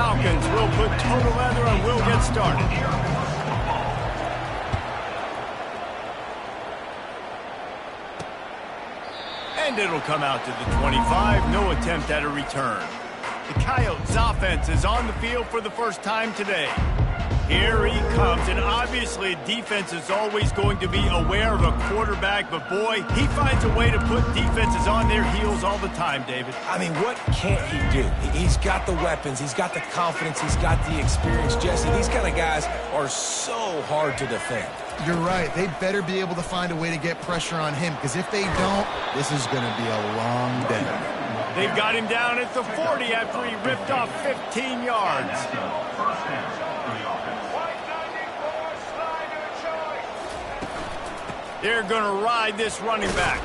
Falcons will put total leather and we'll get started. And it'll come out to the 25. No attempt at a return. The Coyotes offense is on the field for the first time today. Here he comes, and obviously defense is always going to be aware of a quarterback, but boy, he finds a way to put defenses on their heels all the time, David. I mean, what can't he do? He's got the weapons, he's got the confidence, he's got the experience. Jesse, these kind of guys are so hard to defend. You're right. They better be able to find a way to get pressure on him, because if they don't, this is going to be a long day. They've got him down at the 40 after he ripped off 15 yards. They're going to ride this running back.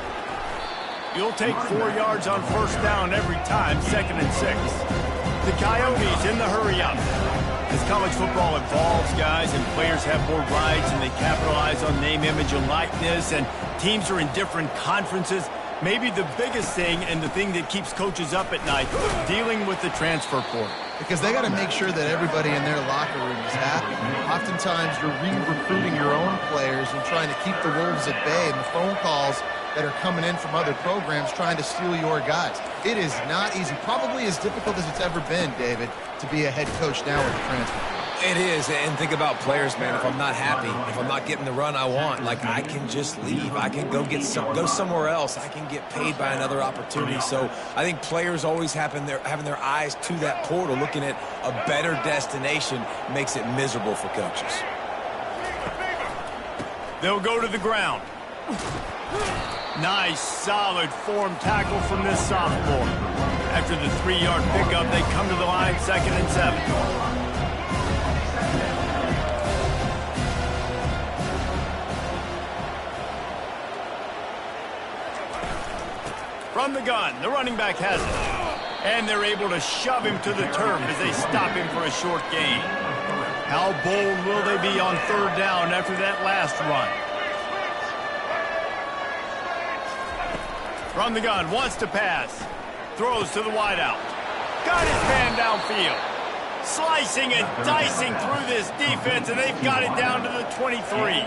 You'll take 4 yards on first down every time, 2nd and 6. The Coyotes in the hurry-up. As college football evolves, guys, and players have more rights and they capitalize on name, image, and likeness, and teams are in different conferences, maybe the biggest thing and the thing that keeps coaches up at night, dealing with the transfer portal. Because they got to make sure that everybody in their locker room is happy. Oftentimes, you're re-recruiting your own players and trying to keep the Wolves at bay, and the phone calls that are coming in from other programs trying to steal your guys. It is not easy. Probably as difficult as it's ever been, David, to be a head coach now with the transfer portal. It is, and think about players, man. If I'm not happy, if I'm not getting the run I want, like, I can just leave. I can go somewhere else. I can get paid by another opportunity. So I think players always having their eyes to that portal, looking at a better destination, makes it miserable for coaches. They'll go to the ground. Nice, solid form tackle from this sophomore. After the 3-yard pickup, they come to the line, 2nd and 7. From the gun, the running back has it. And they're able to shove him to the turf as they stop him for a short gain. How bold will they be on 3rd down after that last run? From the gun, wants to pass. Throws to the wideout. Got his man downfield. Slicing and dicing through this defense, and they've got it down to the 23.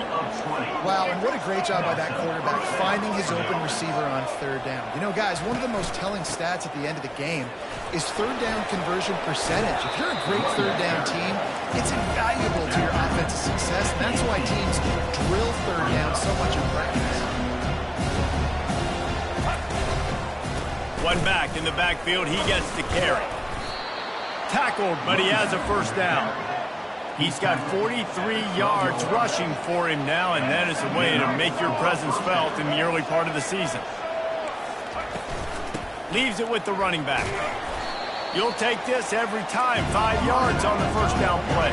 Wow, and what a great job by that quarterback, finding his open receiver on 3rd down. You know, guys, one of the most telling stats at the end of the game is 3rd down conversion percentage. If you're a great 3rd down team, it's invaluable to your offensive success, and that's why teams drill 3rd down so much in practice. One back in the backfield, he gets to carry. Tackled, but he has a first down. He's got 43 yards rushing for him now, and that is a way to make your presence felt in the early part of the season. Leaves it with the running back. You'll take this every time. 5 yards on the first down play.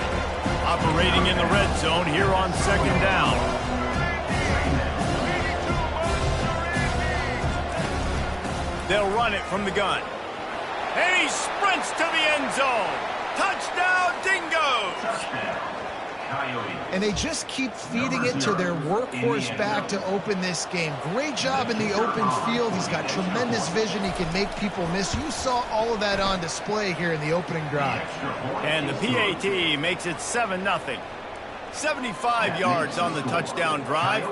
Operating in the red zone here on 2nd down. They'll run it from the gun. And he sprints to the end zone. Touchdown, Dingoes! And they just keep feeding it to their workhorse back to open this game. Great job in the open field. He's got tremendous vision. He can make people miss. You saw all of that on display here in the opening drive. And the PAT makes it 7-0. 75 yards on the touchdown drive.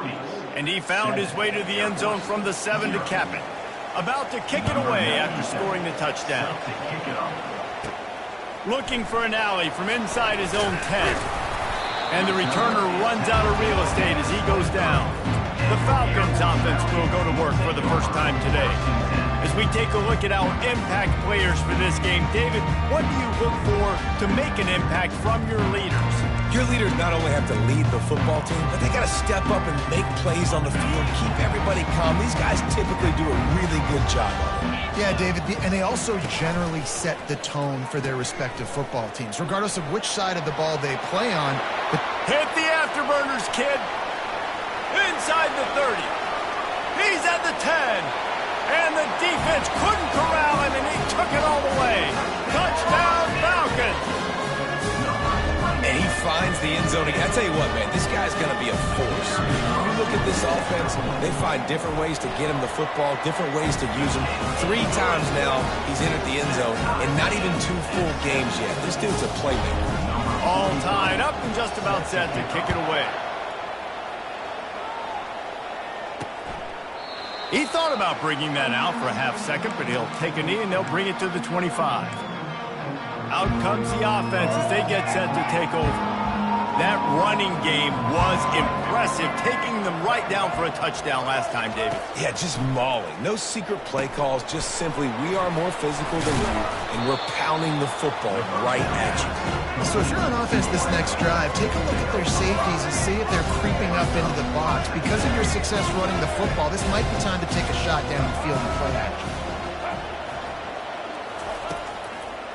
And he found his way to the end zone from the 7 to cap it. About to kick it away after scoring the touchdown. Looking for an alley from inside his own 10. And the returner runs out of real estate as he goes down. The Falcons offense will go to work for the first time today. As we take a look at our impact players for this game, David, what do you look for to make an impact from your leaders? Your leaders not only have to lead the football team, but they got to step up and make plays on the field, keep everybody calm. These guys typically do a really good job of it. Yeah, David, and they also generally set the tone for their respective football teams, regardless of which side of the ball they play on. Hit the afterburners, kid. Inside the 30. He's at the 10. And the defense couldn't corral him, and he took it all the way. Touchdown, Falcons. And he finds the end zone. I tell you what, man, this guy's going to be a force. You look at this offense, they find different ways to get him the football, different ways to use him. 3 times now he's entered the end zone, and not even 2 full games yet. This dude's a playmaker. All tied up and just about set to kick it away. He thought about bringing that out for a half second, but he'll take a knee and they'll bring it to the 25. Out comes the offense as they get set to take over. That running game was impressive, taking them right down for a touchdown last time, David. Yeah, just mauling. No secret play calls, just simply we are more physical than you, and we're pounding the football right at you. So if you're on offense this next drive, take a look at their safeties and see if they're creeping up into the box. Because of your success running the football, this might be time to take a shot downfield and play action.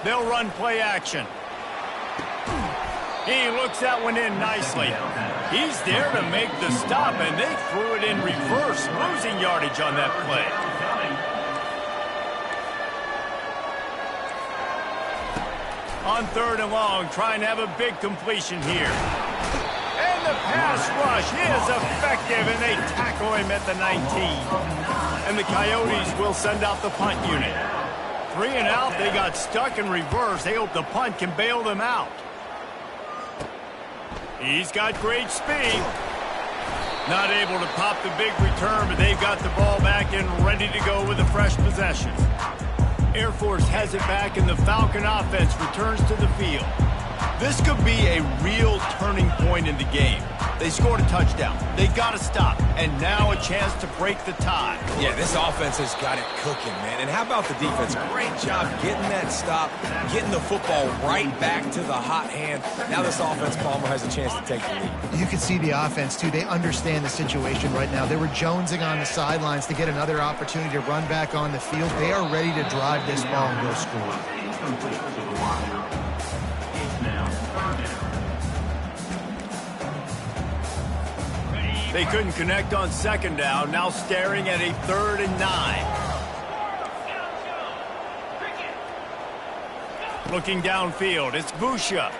They'll run play action. He looks that one in nicely. He's there to make the stop, and they threw it in reverse, losing yardage on that play. On 3rd and long, trying to have a big completion here. And the pass rush is effective, and they tackle him at the 19. And the Coyotes will send out the punt unit. 3 and out, they got stuck in reverse. They hope the punt can bail them out. He's got great speed. Not able to pop the big return, but they've got the ball back and ready to go with a fresh possession. Air Force has it back, and the Falcon offense returns to the field. This could be a real turning point in the game. They scored a touchdown. They got to stop, and now a chance to break the tie. Yeah, this offense has got it cooking, man. And how about the defense? Great job getting that stop, getting the football right back to the hot hand. Now this offense, Palmer, has a chance to take the lead. You can see the offense, too. They understand the situation right now. They were jonesing on the sidelines to get another opportunity to run back on the field. They are ready to drive this ball and go score. They couldn't connect on 2nd down, now staring at a 3rd and 9. Looking downfield, it's Busha.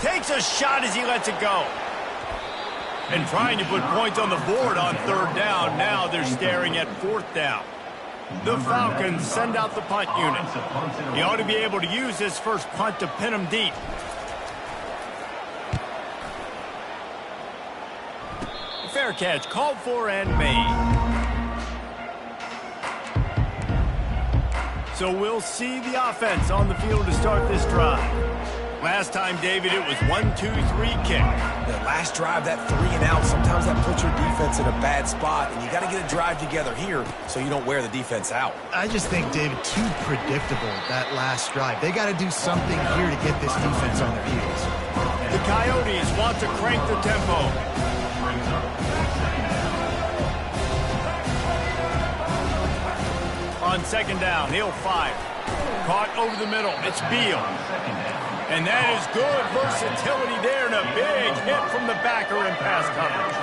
Takes a shot as he lets it go. And trying to put points on the board on 3rd down, now they're staring at 4th down. The Falcons send out the punt unit. He ought to be able to use this first punt to pin him deep. Fair catch, called for and made. So we'll see the offense on the field to start this drive. Last time, David, it was 1-2-3 kick. The last drive, that 3 and out, sometimes that puts your defense in a bad spot, and you got to get a drive together here so you don't wear the defense out. I just think, David, too predictable, that last drive. They got to do something here to get this defense on their heels. The Coyotes want to crank the tempo. On 2nd down, he'll fire. Caught over the middle. It's Beal. And that is good versatility there, and a big hit from the backer in pass coverage.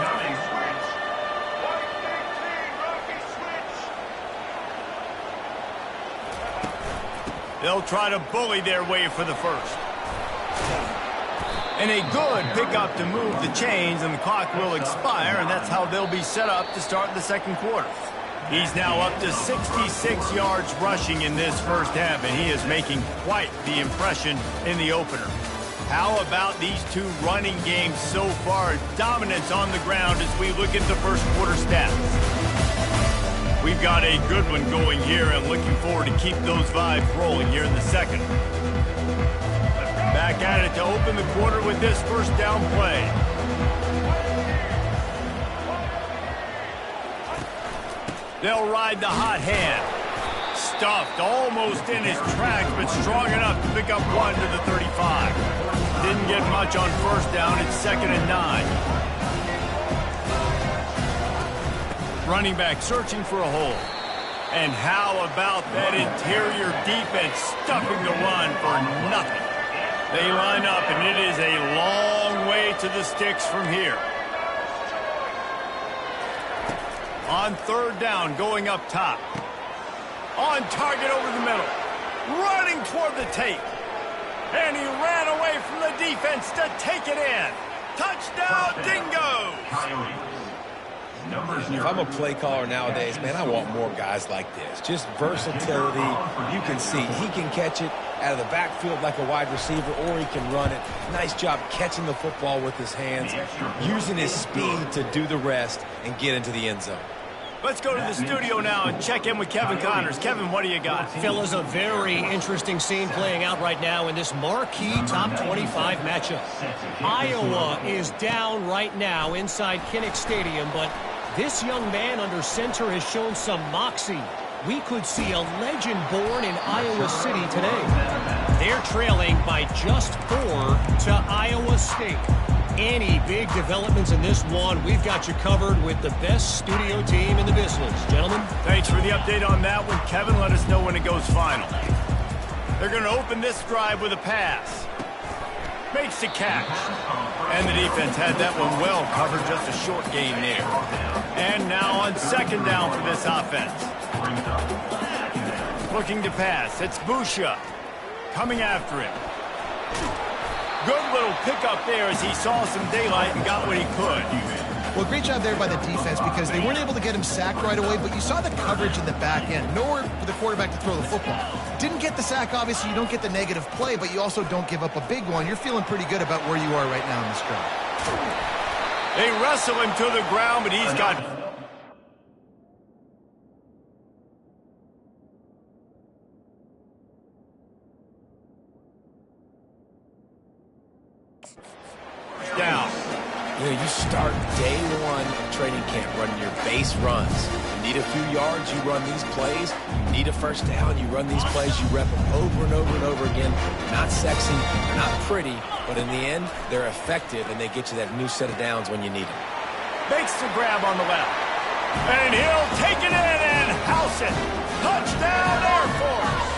They'll try to bully their way for the first. And a good pickup to move the chains, and the clock will expire, and that's how they'll be set up to start the 2nd quarter. He's now up to 66 yards rushing in this first half, and he is making quite the impression in the opener. How about these 2 running games so far? Dominance on the ground as we look at the first quarter stats. We've got a good one going here, and looking forward to keep those vibes rolling here in the 2nd. Back at it to open the quarter with this first down play. They'll ride the hot hand. Stuffed almost in his tracks, but strong enough to pick up 1 to the 35. Didn't get much on 1st down. It's 2nd and 9. Running back searching for a hole. And how about that interior defense stuffing the run for nothing? They line up, and it is a long way to the sticks from here. On 3rd down, going up top. On target over the middle. Running toward the tape. And he ran away from the defense to take it in. Touchdown, Dingoes! If I'm a play caller nowadays, man, I want more guys like this. Just versatility. You can see he can catch it out of the backfield like a wide receiver, or he can run it. Nice job catching the football with his hands, using his speed to do the rest and get into the end zone. Let's go to the studio now and check in with Kevin Connors. Kevin, what do you got? Fellas, a very interesting scene playing out right now in this marquee top 25 matchup. Iowa is down right now inside Kinnick Stadium, but this young man under center has shown some moxie. We could see a legend born in Iowa City today. They're trailing by just 4 to Iowa State. Any big developments in this one, we've got you covered with the best studio team in the business. Gentlemen? Thanks for the update on that one, Kevin. Let us know when it goes final. They're going to open this drive with a pass. Makes the catch. And the defense had that one well covered, just a short gain there. And now on second down for this offense. Looking to pass. It's Busha coming after him. Good little pickup there as he saw some daylight and got what he could. Well, great job there by the defense because they weren't able to get him sacked right away, but you saw the coverage in the back end. Nowhere for the quarterback to throw the football. Didn't get the sack, obviously. You don't get the negative play, but you also don't give up a big one. You're feeling pretty good about where you are right now in this drive. They wrestle him to the ground, but he's got... down. You know, you start day one of training camp running your base runs. You need a few yards, you run these plays. You need a first down, you run these plays. You rep them over and over and over again. They're not sexy, they're not pretty, but in the end, they're effective, and they get you that new set of downs when you need them. Makes the grab on the left. And he'll take it in and house it. Touchdown, Air Force.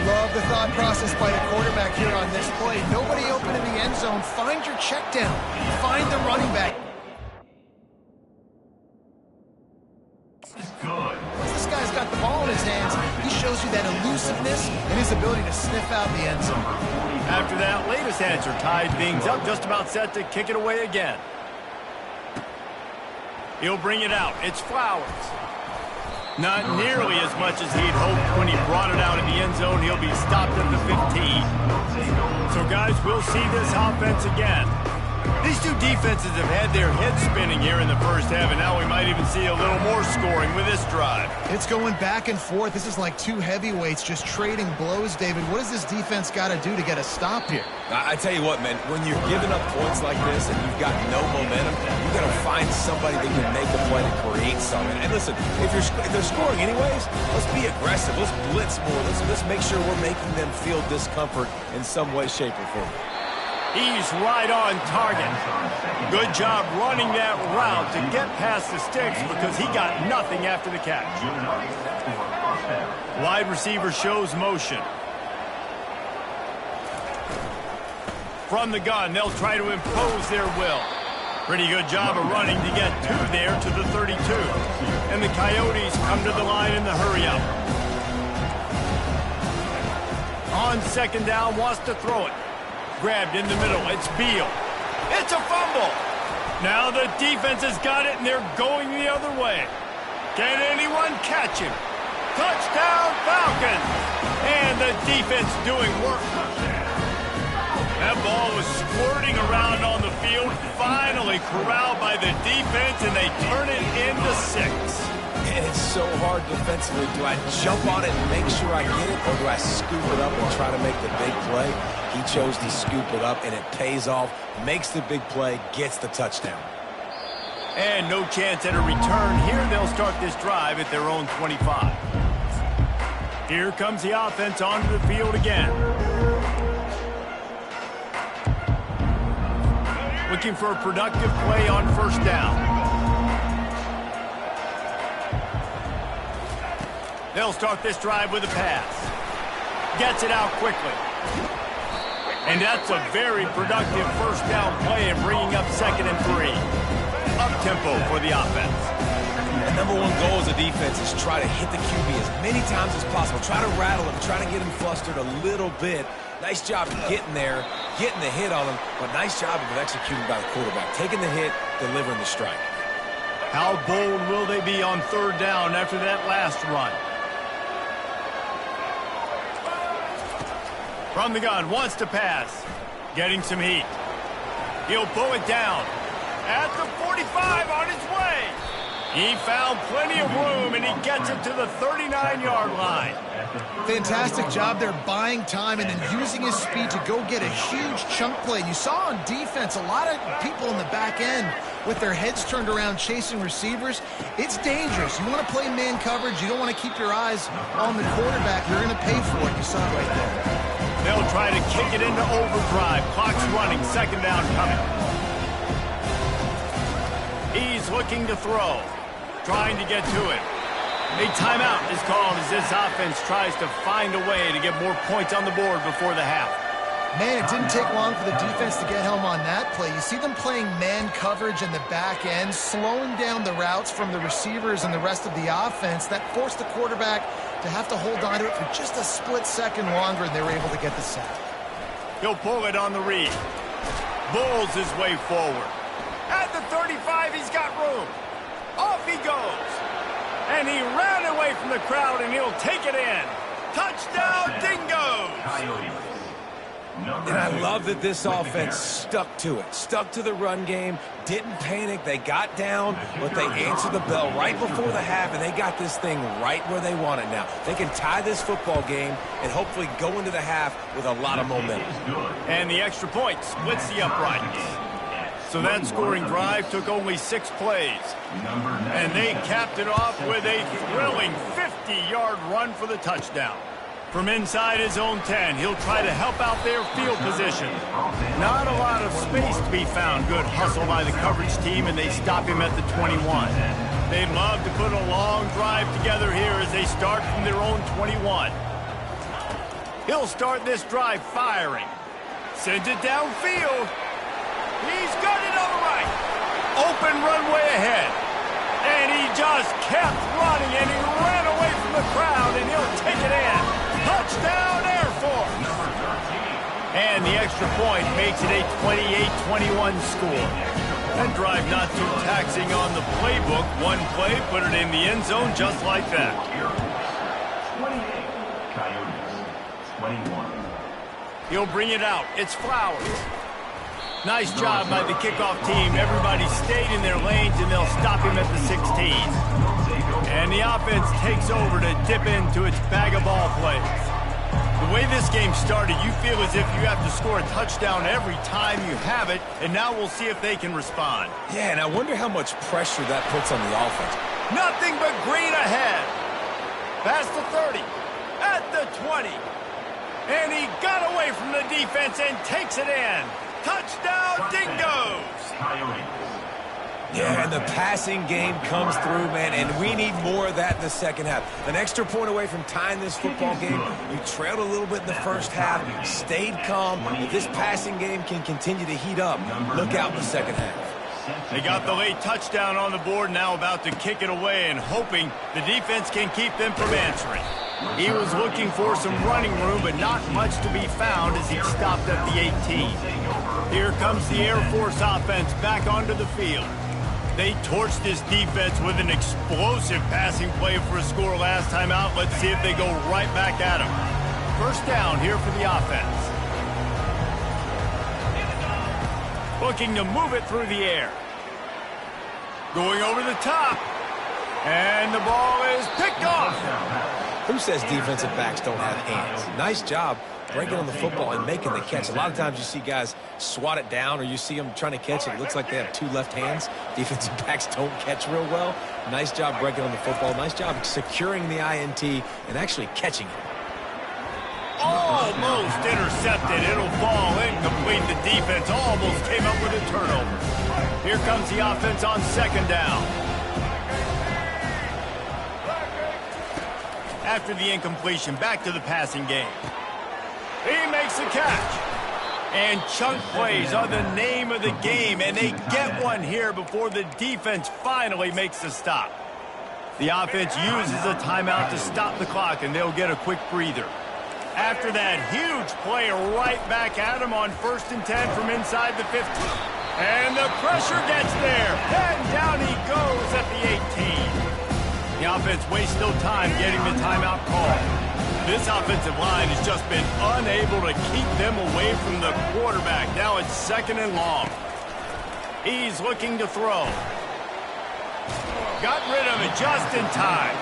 Love the thought process by the quarterback here on this play. Nobody open in the end zone. Find your check down. Find the running back. Once this guy's got the ball in his hands, he shows you that elusiveness and his ability to sniff out the end zone. After that latest answer tied things up, just about set to kick it away again. He'll bring it out. It's Flowers. Not nearly as much as he'd hoped when he brought it out in the end zone. He'll be stopped at the 15. So, guys, we'll see this offense again. These two defenses have had their heads spinning here in the first half, and now we might even see a little more scoring with this drive. It's going back and forth. This is like two heavyweights just trading blows, David. What does this defense got to do to get a stop here? I tell you what, man, when you're giving up points like this and you've got no momentum, you got to find somebody that can make a play to create something. And listen, if they're scoring anyways, let's be aggressive. Let's blitz more. Let's make sure we're making them feel discomfort in some way, shape, or form. He's right on target. Good job running that route to get past the sticks because he got nothing after the catch. Wide receiver shows motion. From the gun, they'll try to impose their will. Pretty good job of running to get two there to the 32. And the Coyotes come to the line in the hurry-up. On second down, wants to throw it. Grabbed in the middle. It's Beal. It's a fumble. Now the defense has got it, and they're going the other way. Can anyone catch him? Touchdown, Falcons! And the defense doing work. That ball was squirting around on the field, finally corralled by the defense, and they turn it into 6. And it's so hard defensively. Do I jump on it and make sure I get it, or do I scoop it up and try to make the big play? He chose to scoop it up, and it pays off, makes the big play, gets the touchdown. And no chance at a return here. They'll start this drive at their own 25. Here comes the offense onto the field again. Looking for a productive play on first down. They'll start this drive with a pass. Gets it out quickly. And that's a very productive first down play and bringing up 2nd and 3. Up-tempo for the offense. The number one goal as a defense is try to hit the QB as many times as possible. Try to rattle him, try to get him flustered a little bit. Nice job of getting there, getting the hit on him, but nice job of executing by the quarterback. Taking the hit, delivering the strike. How bold will they be on third down after that last run? From the gun, wants to pass. Getting some heat. He'll pull it down. At the 45 on his way. He found plenty of room, and he gets it to the 39-yard line. Fantastic job there buying time and then using his speed to go get a huge chunk play. You saw on defense a lot of people in the back end with their heads turned around chasing receivers. It's dangerous. You want to play man coverage. You don't want to keep your eyes on the quarterback. You're going to pay for it. You saw it right there. They'll try to kick it into overdrive. Clock's running. Second down coming. He's looking to throw. Trying to get to it. A timeout is called as this offense tries to find a way to get more points on the board before the half. Man, it didn't take long for the defense to get home on that play. You see them playing man coverage in the back end, slowing down the routes from the receivers and the rest of the offense. That forced the quarterback to have to hold on to it for just a split second longer, and they were able to get the sack. He'll pull it on the read. Bulls his way forward. At the 35, he's got room. Off he goes. And he ran away from the crowd, and he'll take it in. Touchdown, Dingoes! And I love that this offense stuck to it. Stuck to the run game. Didn't panic. They got down, but they answered the bell right before the half, and they got this thing right where they want it now. They can tie this football game and hopefully go into the half with a lot of momentum. And the extra point splits the uprights. So that scoring drive took only 6 plays. And they capped it off with a thrilling 50-yard run for the touchdown. From inside his own 10, he'll try to help out their field position. Not a lot of space to be found. Good hustle by the coverage team, and they stop him at the 21. They'd love to put a long drive together here as they start from their own 21. He'll start this drive firing. Sends it downfield. He's got it on the right. Open runway ahead. And he just kept running, and he ran away from the crowd, and he'll take it in. Touchdown, Air Force. And the extra point makes it a 28-21 score. That drive not too taxing on the playbook. One play, put it in the end zone just like that. 28, Coyotes, 21. He'll bring it out. It's Flowers. Nice job by the kickoff team. Everybody stayed in their lanes, and they'll stop him at the 16. And the offense takes over to dip into its bag of ball plays. The way this game started, you feel as if you have to score a touchdown every time you have it, and now we'll see if they can respond. Yeah, and I wonder how much pressure that puts on the offense. Nothing but green ahead. Past the 30. At the 20. And he got away from the defense and takes it in. Touchdown, Dingoes! Yeah, and the passing game comes through, man, and we need more of that in the second half. An extra point away from tying this football game. You trailed a little bit in the first half, stayed calm. If this passing game can continue to heat up, look out in the second half. They got the late touchdown on the board, now about to kick it away and hoping the defense can keep them from answering. He was looking for some running room, but not much to be found as he stopped at the 18. Here comes the Air Force offense back onto the field. They torched this defense with an explosive passing play for a score last time out. Let's see if they go right back at him. First down here for the offense. Looking to move it through the air. Going over the top. And the ball is picked off. Who says defensive backs don't have hands? Nice job breaking on the football and making the catch. A lot of times you see guys swat it down, or you see them trying to catch it. It looks like they have 2 left hands. Defensive backs don't catch real well. Nice job breaking on the football. Nice job securing the INT and actually catching it. Almost intercepted. It'll fall incomplete. The defense almost came up with a turnover. Here comes the offense on second down. After the incompletion, back to the passing game. He makes the catch. And chunk plays are the name of the game, and they get one here before the defense finally makes the stop. The offense uses a timeout to stop the clock, and they'll get a quick breather. After that huge play, right back at him on 1st and 10 from inside the 15. And the pressure gets there. And down he goes at the 18. The offense wastes no time getting the timeout call. This offensive line has just been unable to keep them away from the quarterback. Now it's 2nd and long. He's looking to throw. Got rid of it just in time.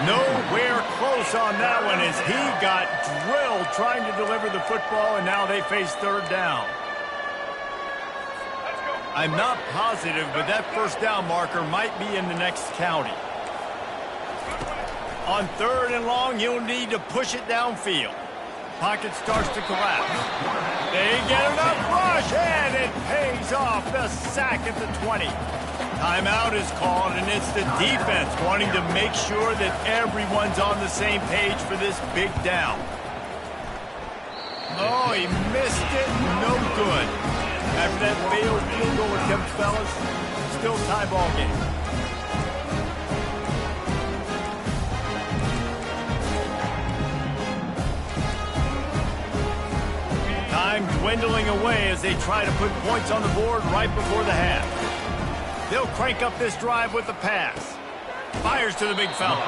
Nowhere close on that one as he got drilled trying to deliver the football, and now they face 3rd down. I'm not positive, but that 1st down marker might be in the next county. On 3rd and long, you'll need to push it downfield. Pocket starts to collapse. They get enough rush, and it pays off. The sack at the 20. Timeout is called, and it's the defense wanting to make sure that everyone's on the same page for this big down. Oh, he missed it. No good. After that failed field goal attempt, fellas, still tie ball game. Time dwindling away as they try to put points on the board right before the half. They'll crank up this drive with the pass. Fires to the big fella.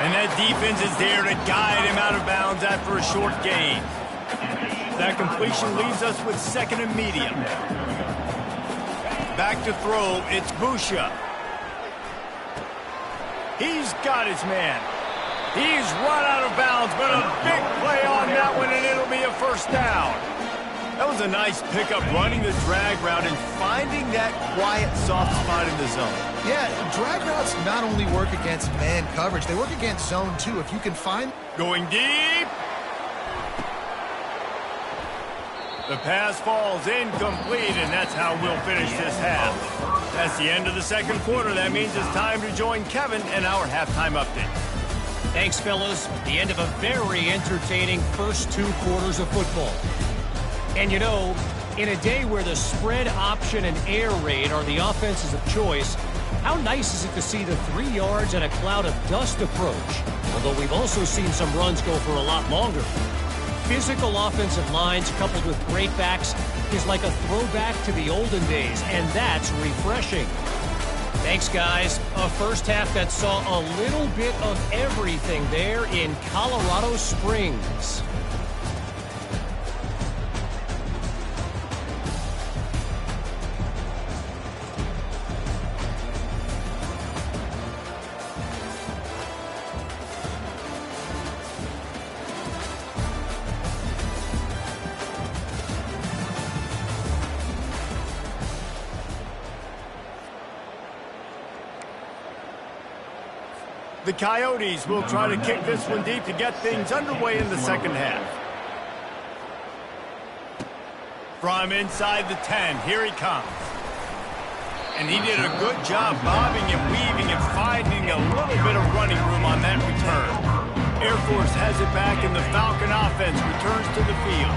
And that defense is there to guide him out of bounds after a short gain. That completion leaves us with 2nd and medium. Back to throw, it's Busha. He's got his man. He's run out of bounds, but a big play on that one, and it'll be a 1st down. That was a nice pickup, running the drag route and finding that quiet, soft spot in the zone. Yeah, drag routes not only work against man coverage, they work against zone too. If you can find... Going deep. The pass falls incomplete, and that's how we'll finish this half. That's the end of the 2nd quarter. That means it's time to join Kevin and our halftime update. Thanks, fellas. The end of a very entertaining first 2 quarters of football. And you know, in a day where the spread option and air raid are the offenses of choice, how nice is it to see the 3 yards and a cloud of dust approach? Although we've also seen some runs go for a lot longer. Physical offensive lines coupled with great backs is like a throwback to the olden days, and that's refreshing. Thanks, guys. A first half that saw a little bit of everything there in Colorado Springs. The Coyotes will try to kick this one deep to get things underway in the 2nd half. From inside the 10, here he comes. And he did a good job bobbing and weaving and finding a little bit of running room on that return. Air Force has it back, and the Falcon offense returns to the field.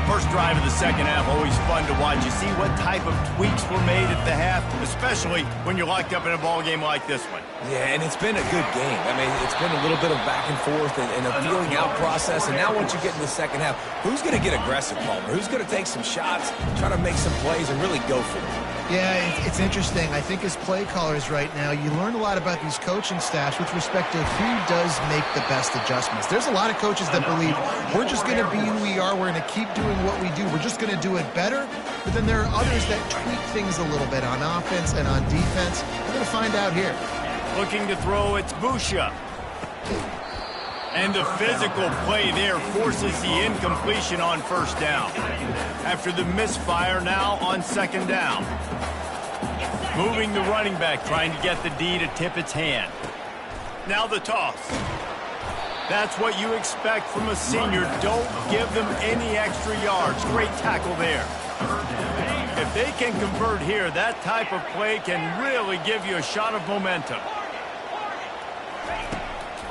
First drive of the 2nd half, always fun to watch. You see what type of tweaks were made at the half, especially when you're locked up in a ball game like this one. Yeah, and it's been a good game. I mean, it's been a little bit of back and forth and a feeling out process. And now once you get in the 2nd half, who's going to get aggressive, Palmer? Who's going to take some shots, try to make some plays, and really go for it? Yeah, it's interesting. I think as play callers right now, you learn a lot about these coaching staffs with respect to who does make the best adjustments. There's a lot of coaches that believe we're just going to be who we are. We're going to keep doing what we do. We're just going to do it better. But then there are others that tweak things a little bit on offense and on defense. We're going to find out here. Looking to throw, it's Busha. And the physical play there forces the incompletion on 1st down. After the misfire, now on 2nd down. Moving the running back, trying to get the D to tip its hand. Now the toss. That's what you expect from a senior. Don't give them any extra yards. Great tackle there. If they can convert here, that type of play can really give you a shot of momentum.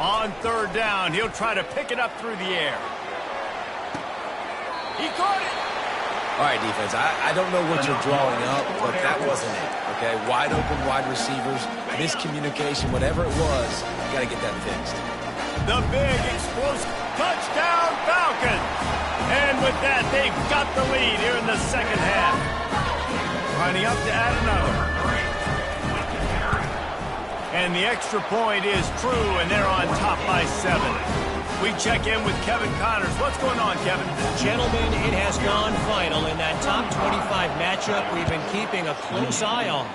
On 3rd down, he'll try to pick it up through the air. He caught it. All right, defense, I don't know what you're drawing up, but that wasn't it, okay? Wide open wide receivers, miscommunication, whatever it was, you got to get that fixed. The big explosive touchdown Falcons. And with that, they've got the lead here in the second half. Lining up to add another. And the extra point is true, and they're on top by 7. We check in with Kevin Connors. What's going on, Kevin? Gentlemen, it has gone final in that top 25 matchup we've been keeping a close eye on.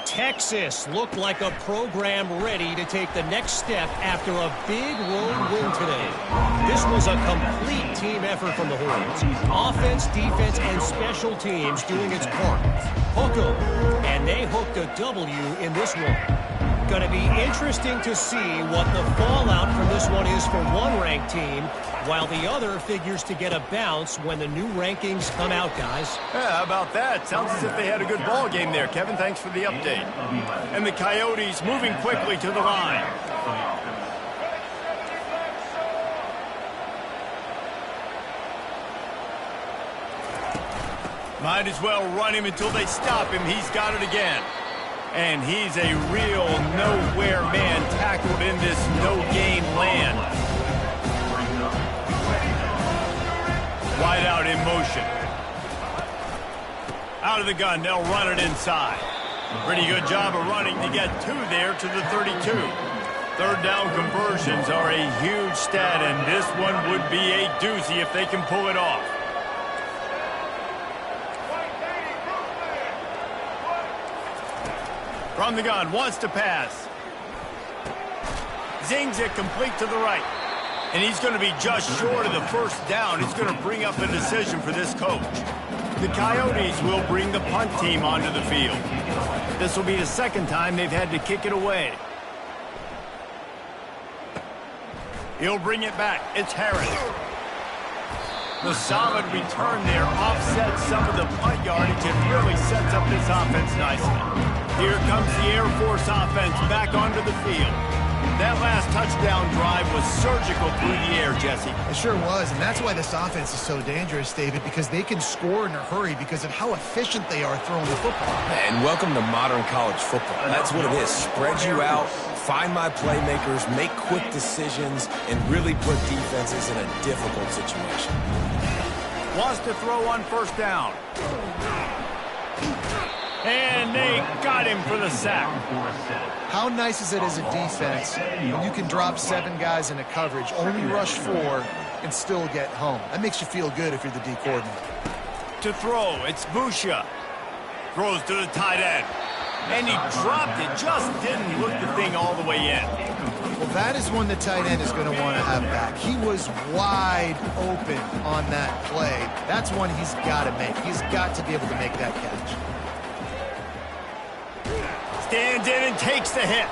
Texas looked like a program ready to take the next step after a big road win today. This was a complete team effort from the Horns. Offense, defense, and special teams doing its part. Hook 'em, and they hooked a W in this one. Going to be interesting to see what the fallout from this one is for one ranked team, while the other figures to get a bounce when the new rankings come out, guys. Yeah, how about that? Sounds as if they had a good ball game there. Kevin, thanks for the update. And the Coyotes moving quickly to the line. Might as well run him until they stop him. He's got it again. And he's a real nowhere man tackled in this no-gain land. Wide out in motion. Out of the gun, they'll run it inside. Pretty good job of running to get 2 there to the 32. Third down conversions are a huge stat, and this one would be a doozy if they can pull it off. From the gun, wants to pass. Zings it complete to the right. And he's going to be just short of the first down. It's going to bring up a decision for this coach. The Coyotes will bring the punt team onto the field. This will be the second time they've had to kick it away. He'll bring it back. It's Harris. The solid return there offsets some of the punt yardage and really sets up this offense nicely. Here comes the Air Force offense back onto the field. That last touchdown drive was surgical through the air, Jesse. It sure was, and that's why this offense is so dangerous, David, because they can score in a hurry because of how efficient they are throwing the football. And welcome to modern college football. That's what it is. Spread you out, find my playmakers, make quick decisions, and really put defenses in a difficult situation. Wants to throw on first down. And they got him for the sack. How nice is it as a defense when you can drop 7 guys into coverage, only rush 4, and still get home? That makes you feel good if you're the D coordinator. To throw, it's Busha. Throws to the tight end. And he dropped it, just didn't look the thing all the way in. Well, that is one the tight end is going to want to have back. He was wide open on that play. That's one he's got to make. He's got to be able to make that catch. Stands in and takes the hit.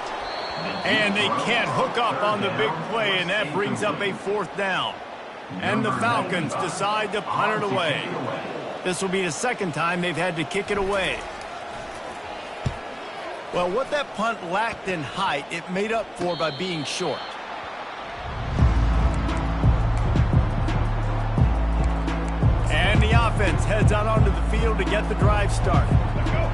And they can't hook up on the big play, and that brings up a 4th down. And the Falcons decide to punt it away. This will be the second time they've had to kick it away. Well, what that punt lacked in height, it made up for by being short. And the offense heads out onto the field to get the drive started.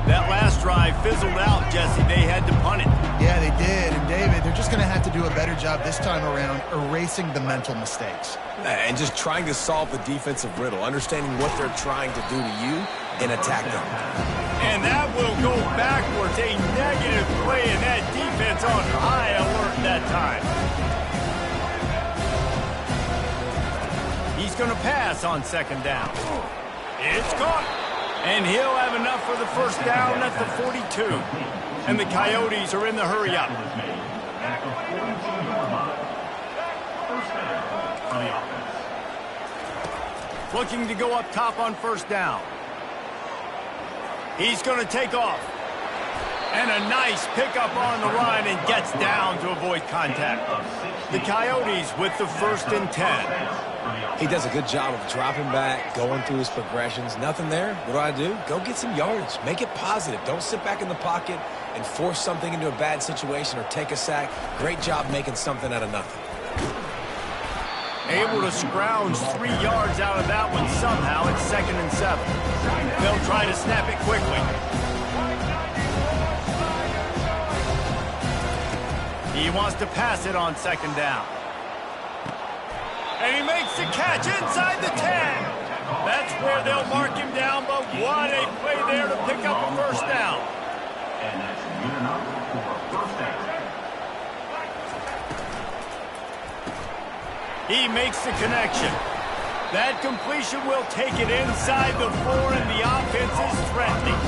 That last drive fizzled out, Jesse. They had to punt it. Yeah, they did. And, David, they're just going to have to do a better job this time around erasing the mental mistakes. And just trying to solve the defensive riddle, understanding what they're trying to do to you and attack them. And that will go backwards. A negative play, and that defense on high alert that time. He's going to pass on second down. It's caught. And he'll have enough for the first down at the 42. And the Coyotes are in the hurry up. Looking to go up top on first down. He's going to take off. And a nice pickup on the run and gets down to avoid contact. The Coyotes with the 1st and 10. He does a good job of dropping back, going through his progressions. Nothing there. What do? Go get some yards. Make it positive. Don't sit back in the pocket and force something into a bad situation or take a sack. Great job making something out of nothing. Able to scrounge 3 yards out of that one somehow. It's 2nd and 7. They'll try to snap it quickly. He wants to pass it on second down. And he makes the catch inside the 10. That's where they'll mark him down, but what a play there to pick up a first down. And that's good enough for first down. He makes the connection. That completion will take it inside the 4, and the offense is threatening.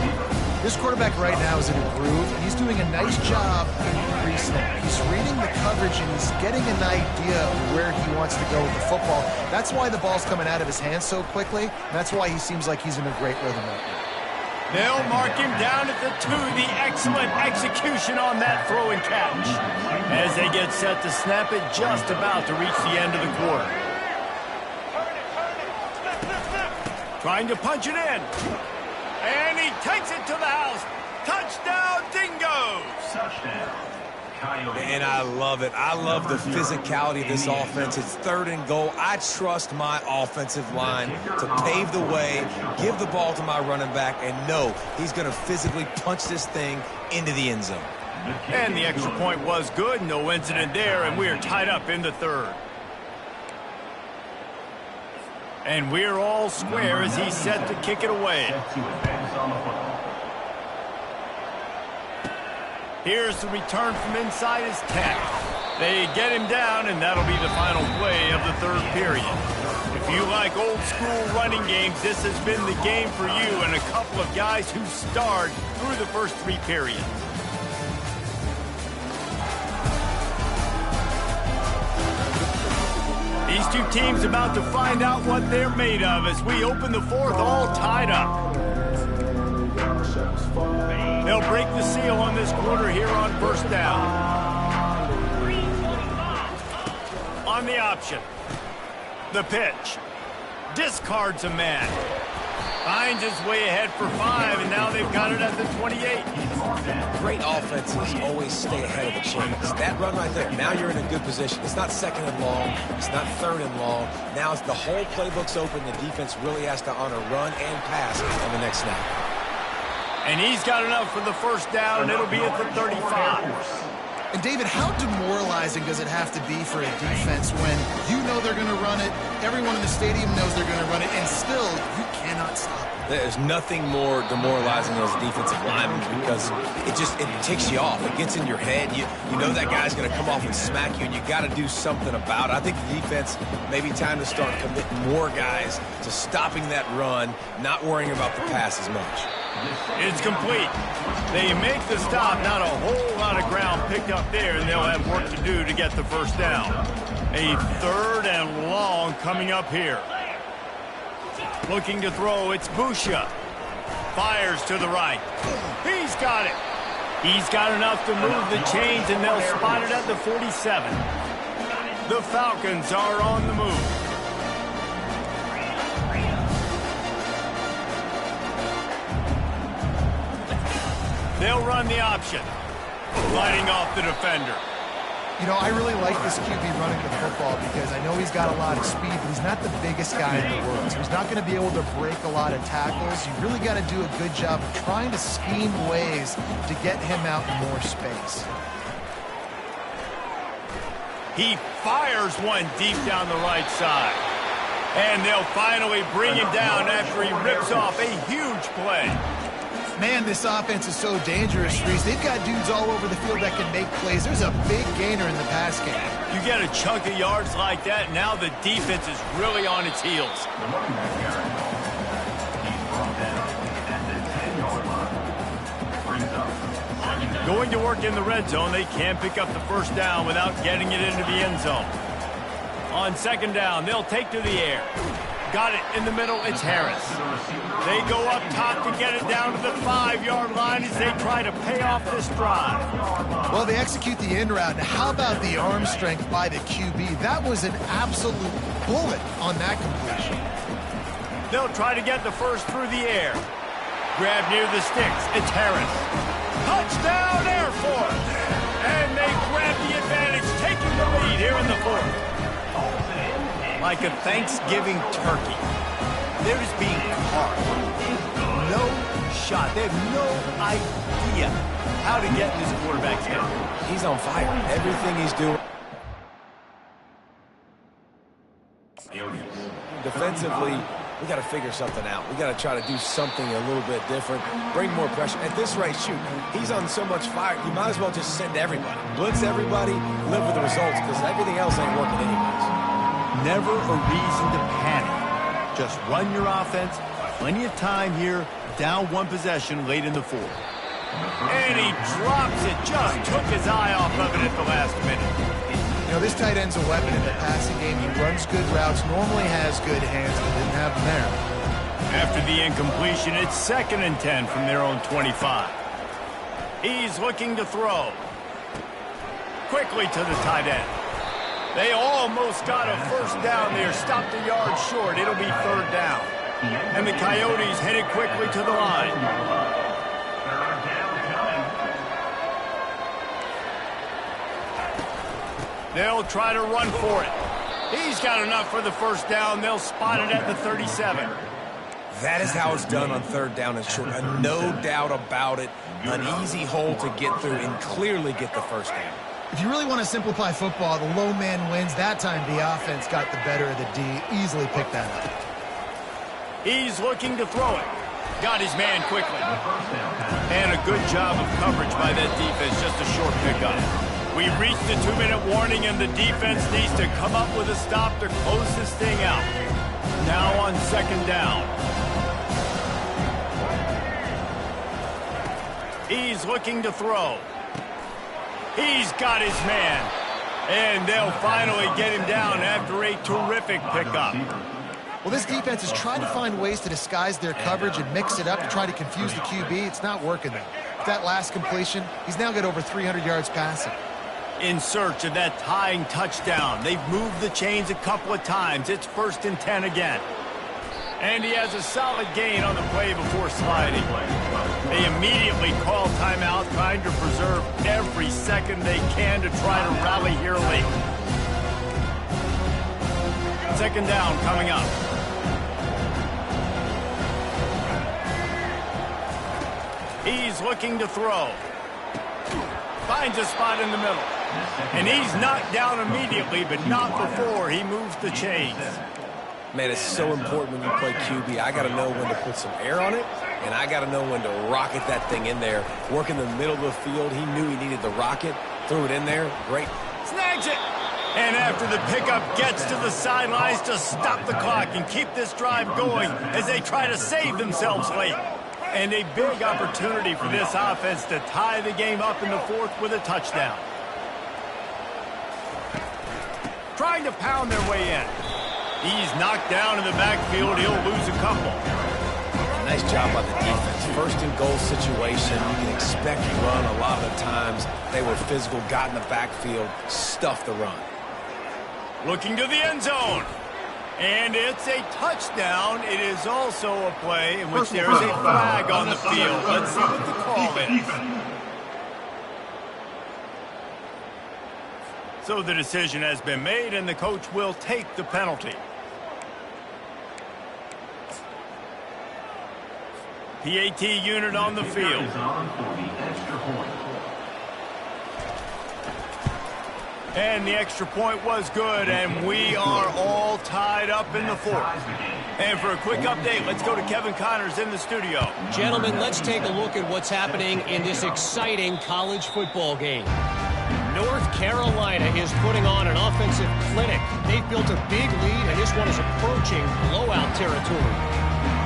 This quarterback right now is in a groove, and he's doing a nice job in pre-snap. He's reading the coverage, and he's getting an idea of where he wants to go with the football. That's why the ball's coming out of his hands so quickly, and that's why he seems like he's in a great rhythm right now. They'll mark him down at the 2. The excellent execution on that throw and catch. As they get set to snap it, just about to reach the end of the quarter. Trying to punch it in. And he takes it to the house. Touchdown, Dingoes! Touchdown. Coyotes. And I love it. I love the physicality of this offense. It's 3rd and goal. I trust my offensive line to pave the way, give the ball to my running back, and know he's going to physically punch this thing into the end zone. And the extra point was good. No incident there, and we are tied up in the 3rd. And we're all square as he's set to kick it away. Here's the return from inside his 10. They get him down, and that'll be the final play of the 3rd period. If you like old school running games, this has been the game for you and a couple of guys who starred through the first 3 periods. These two teams about to find out what they're made of as we open the 4th all tied up. They'll break the seal on this quarter here on first down. On the option. The pitch. Discards a man. Finds his way ahead for 5, and now they've got it at the 28. Great offenses always stay ahead of the chains. That run right there, now you're in a good position. It's not 2nd and long. It's not 3rd and long. Now it's the whole playbook's open. The defense really has to honor run and pass on the next snap. And he's got enough for the first down, and it'll be at the 35. And David, how demoralizing does it have to be for a defense when you know they're going to run it, everyone in the stadium knows they're going to run it, and still you cannot stop it? There's nothing more demoralizing as a defensive lineman because it ticks you off. It gets in your head. You know that guy's going to come off and smack you, and you got to do something about it. I think the defense maybe time to start committing more guys to stopping that run, not worrying about the pass as much. It's complete. They make the stop. Not a whole lot of ground picked up there, and they'll have work to do to get the first down. A 3rd and long coming up here. Looking to throw, it's Busha. Fires to the right. He's got it. He's got enough to move the chains, and they'll spot it at the 47. The Falcons are on the move. They'll run the option. Lighting off the defender. You know, I really like this QB running the football because I know he's got a lot of speed, but he's not the biggest guy in the world. So he's not going to be able to break a lot of tackles. You really got to do a good job of trying to scheme ways to get him out in more space. He fires one deep down the right side. And they'll finally bring him down after he rips off a huge play. Man, this offense is so dangerous, Reese. They've got dudes all over the field that can make plays. There's a big gainer in the pass game. You get a chunk of yards like that, now the defense is really on its heels. The running back carry. He's brought down at the 10-yard line. Brings up second down. Going to work in the red zone, they can't pick up the first down without getting it into the end zone. On second down, they'll take to the air. Got it in the middle, it's Harris. They go up top to get it down to the 5-yard line as they try to pay off this drive. Well, they execute the end route. Now, how about the arm strength by the QB? That was an absolute bullet on that completion. They'll try to get the first through the air. Grab near the sticks, it's Harris. Touchdown, Air Force! And they grab the advantage, taking the lead here in the 4th. Like a Thanksgiving turkey. They're just being carved. No shot. They have no idea how to get in this quarterback's head. He's on fire. Everything he's doing. Defensively, we got to figure something out. We got to try to do something a little bit different, bring more pressure. At this rate, shoot, he's on so much fire, you might as well just send everybody. Blitz everybody, live with the results, because everything else ain't working anyways. Never a reason to panic. Just run your offense. Plenty of time here. Down one possession late in the fourth. And he drops it. Just took his eye off of it at the last minute. You know, this tight end's a weapon in the passing game. He runs good routes, normally has good hands, but didn't have them there. After the incompletion, it's 2nd and 10 from their own 25. He's looking to throw. Quickly to the tight end. They almost got a first down there. Stopped a yard short. It'll be 3rd down. And the Coyotes headed quickly to the line. They'll try to run for it. He's got enough for the first down. They'll spot it at the 37. That is how it's done on 3rd down and short. No doubt about it. An easy hole to get through and clearly get the first down. If you really want to simplify football, the low man wins. That time the offense got the better of the D. Easily picked that up. He's looking to throw it. Got his man quickly. And a good job of coverage by that defense. Just a short pickup. We reached the 2-minute warning, and the defense needs to come up with a stop to close this thing out. Now on 2nd down. He's looking to throw. He's got his man. And they'll finally get him down after a terrific pickup. Well, this defense has tried to find ways to disguise their coverage and mix it up to try to confuse the QB. It's not working, though. With that last completion, he's now got over 300 yards passing. In search of that tying touchdown. They've moved the chains a couple of times. It's 1st and 10 again. And he has a solid gain on the play before sliding. They immediately call timeout, trying to preserve every second they can to try to rally here late. 2nd down coming up. He's looking to throw. Finds a spot in the middle. And he's knocked down immediately, but not before he moves the chains. Man, it's so important when you play QB. I got to know when to put some air on it, and I got to know when to rocket that thing in there. Work in the middle of the field. He knew he needed the rocket. Threw it in there. Great. Snags it. And after the pickup, gets to the sidelines to stop the clock and keep this drive going as they try to save themselves late. And a big opportunity for this offense to tie the game up in the 4th with a touchdown. Trying to pound their way in. He's knocked down in the backfield. He'll lose a couple. Nice job by the defense. 1st and goal situation. You can expect run a lot of the times. They were physical, got in the backfield, stuffed the run. Looking to the end zone. And it's a touchdown. It is also a play in which there is a flag on the field. Let's see what the call is. So the decision has been made, and the coach will take the penalty. PAT unit on the field. And the extra point was good, and we are all tied up in the 4th. And for a quick update, let's go to Kevin Connors in the studio. Gentlemen, let's take a look at what's happening in this exciting college football game. North Carolina is putting on an offensive clinic. They've built a big lead, and this one is approaching blowout territory.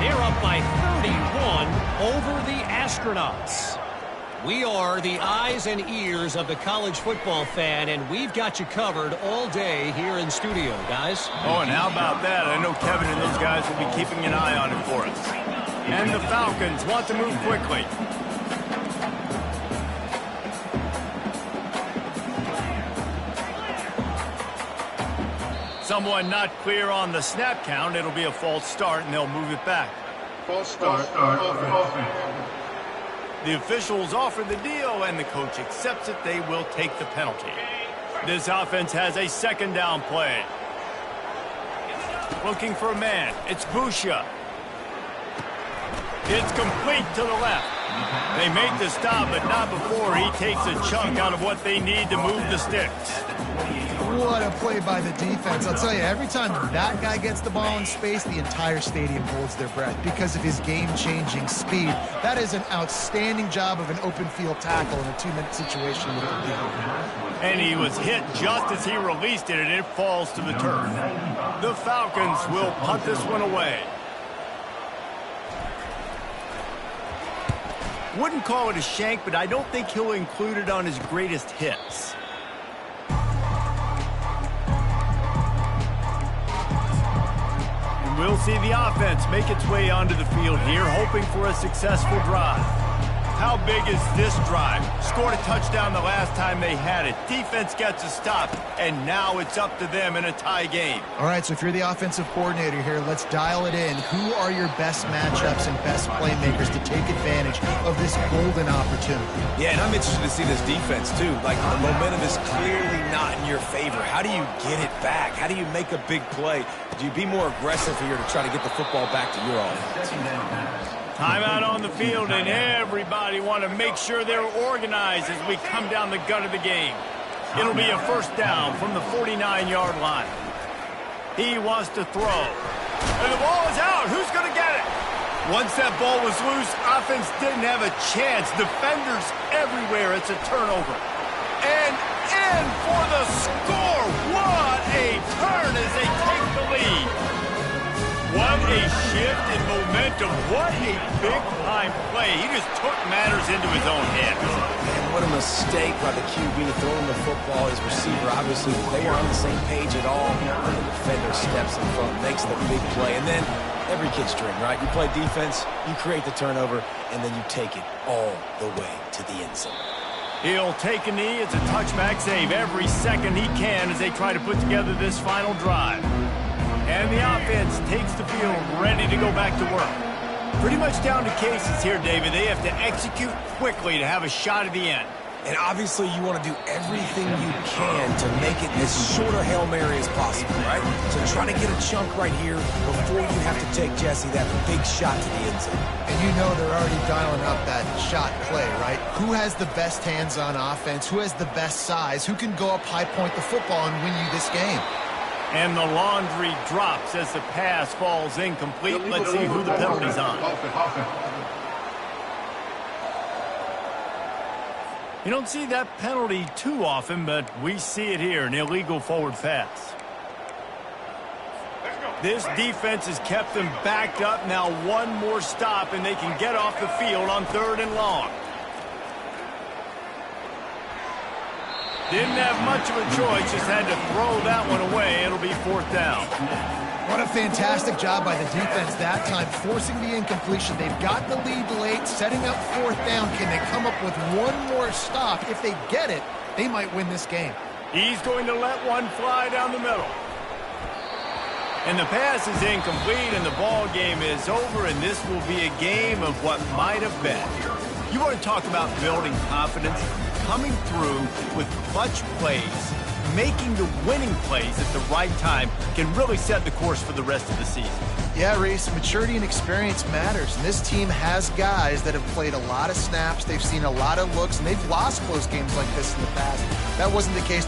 They're up by 31 over the Astronauts. We are the eyes and ears of the college football fan, and we've got you covered all day here in studio, guys. Oh, and how about that? I know Kevin and those guys will be keeping an eye on it for us. And the Falcons want to move quickly. Someone not clear on the snap count. It'll be a false start, and they'll move it back. False start. The officials offer the deal, and the coach accepts it. They will take the penalty. This offense has a 2nd down play. Looking for a man. It's Busha. It's complete to the left. They make the stop, but not before he takes a chunk out of what they need to move the sticks. What a play by the defense. I'll tell you, every time that guy gets the ball in space, the entire stadium holds their breath because of his game-changing speed. That is an outstanding job of an open field tackle in a 2-minute situation with the defense. And he was hit just as he released it, and it falls to the turf. The Falcons will punt this one away. Wouldn't call it a shank, but I don't think he'll include it on his greatest hits. And we'll see the offense make its way onto the field here, hoping for a successful drive. How big is this drive? Scored a touchdown the last time they had it. Defense gets a stop, and now it's up to them in a tie game. All right, so if you're the offensive coordinator here, let's dial it in. Who are your best matchups and best playmakers to take advantage of this golden opportunity? Yeah, and I'm interested to see this defense, too. Like, the momentum is clearly not in your favor. How do you get it back? How do you make a big play? Do you be more aggressive here to try to get the football back to your offense? Timeout on the field, and everybody want to make sure they're organized as we come down the gut of the game. It'll be a first down from the 49-yard line. He wants to throw. And the ball is out. Who's going to get it? Once that ball was loose, offense didn't have a chance. Defenders everywhere. It's a turnover. And in for the score. What a turn as they take the lead. What a shift in momentum. What a big-time play. He just took matters into his own hands. Man, what a mistake by the QB throwing the football. His receiver, obviously, they were on the same page at all. And the defender steps in front, makes the big play. And then every kid's dream, right? You play defense, you create the turnover, and then you take it all the way to the end zone. He'll take a knee. It's a touchback save every second he can as they try to put together this final drive. And the offense takes the field ready to go back to work. Pretty much down to cases here, David. They have to execute quickly to have a shot at the end. And obviously you want to do everything you can to make it as short a Hail Mary as possible, right? So try to get a chunk right here before you have to take, Jesse, that big shot to the end zone. And you know they're already dialing up that shot play, right? Who has the best hands on offense? Who has the best size? Who can go up high point the football and win you this game? And the laundry drops as the pass falls incomplete. Let's see who the penalty's on. You don't see that penalty too often, but we see it here, an illegal forward pass. This defense has kept them backed up. Now one more stop, and they can get off the field on 3rd and long. Didn't have much of a choice, just had to throw that one away. It'll be 4th down. What a fantastic job by the defense that time, forcing the incompletion. They've got the lead late, setting up 4th down. Can they come up with one more stop? If they get it, they might win this game. He's going to let one fly down the middle. And the pass is incomplete, and the ball game is over, and this will be a game of what might have been. You want to talk about building confidence? Coming through with clutch plays, making the winning plays at the right time can really set the course for the rest of the season. Yeah, Reese, maturity and experience matters, and this team has guys that have played a lot of snaps, they've seen a lot of looks, and they've lost close games like this in the past. That wasn't the case